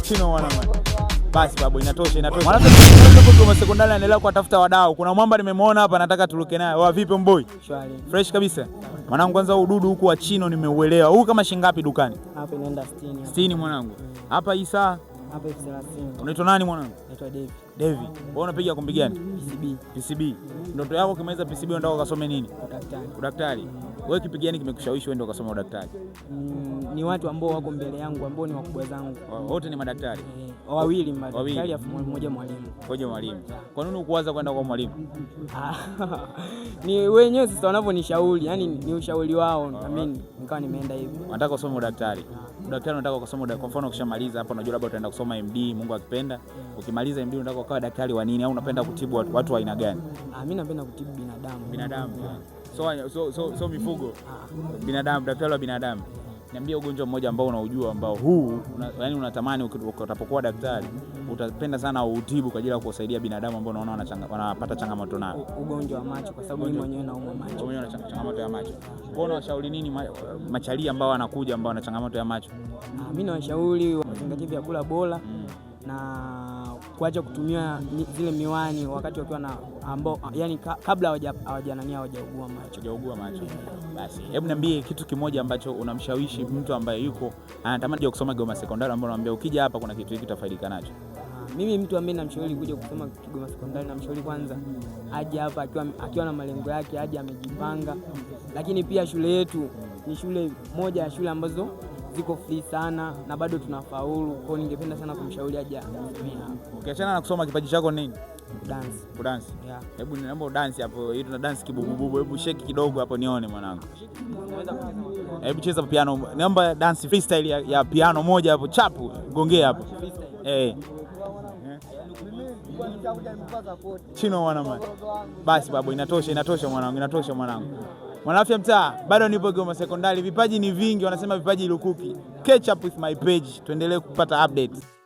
Chino mwana. Basi babu, inatosha. Mwanangu kwa sekondari anaendelea kuwatafuta wadau. Kuna mwamba nimemwona hapa nataka tuluke naye. Wa vipi mboi? Shwari. Fresh kabisa. Mwanangu kwanza ududu huku wa Chino nimeuelewa. Huu kama shingapi dukani? Hapa inaenda 60. 60 mwanangu. Hapa Isa. Hapa 30. Unaitwa nani mwanangu? Naitwa Devi. Devi. Wewe unapiga kombi gani? PCB. Ndoto yako kimaliza PCB unataka ukasome nini? Udaktari. Wewe kipi gani kimekushawishi uende ukasome udaktari? Ni watu ambao wako mbele yangu ambao ni wakubwa zangu. Wote ni madaktari? Wawili madaktari afu mmoja mwalimu. Mmoja mwalimu. Kwa nini ukuanza kwenda kwa mwalimu? Ni wenyewe sasa wanavyonishauri, yani ni ushauri wao na mimi nikawa nimeenda hivyo. Unataka kusoma udaktari. Udaktari unataka kusoma kwa mfano ukishamaliza hapo unajua labda utaenda kusoma MD, Mungu akipenda. Ukimaliza MD unataka kuwa daktari wa nini au unapenda kutibu watu wa aina gani? Mimi napenda kutibu binadamu. Binadamu. So mifugo. Binadamu, daktari wa binadamu. Niambie ugonjwa mmoja ambao unaujua ambao yani unatamani utakapokuwa daktari utapenda sana utibu kwa ajili ya kusaidia binadamu ambao unaona wanapata changamoto nao. Ugonjwa wa macho kwa sababu mimi mwenyewe naumwa macho. Mwenyewe una changamoto ya macho. Kwa unawashauri nini machalia ambao wanakuja ambao wana changamoto ya macho? Mimi nawashauri wazingatie vyakula bora na kuacha kutumia zile miwani wakati wakiwa na ambao yani kabla hawajaugua macho. Basi hebu niambie kitu kimoja ambacho unamshawishi mtu ambaye yuko anatamani kusoma Kigoma Sekondari ambao anamwambia ukija hapa kuna kitu hiki utafaidika nacho. Mimi mtu ambaye namshauri kuja kusoma Kigoma Sekondari namshauri kwanza aje hapa akiwa na malengo yake, aje amejipanga. Lakini pia shule yetu ni shule moja ya shule ambazo ziko free sana na bado tunafaulu. Kwa hiyo ningependa sana kumshauri aje hapa. Ukiachana na kusoma kipaji chako nini? Dance. Yeah. Hebu naomba dance hapo. Hii tuna dance kibububu. Hebu shake kidogo hapo nione mwanangu. Hebu cheza piano. Naomba dance freestyle ya piano moja hapo chapu. Gongea hapo. Chino mwana. Basi babu, inatosha mwanangu. Mwanaafya mtaa, bado nipo Kigoma Sekondari. Vipaji ni vingi, wanasema vipaji lukuki. Catch up with my page. Tuendelee kupata updates.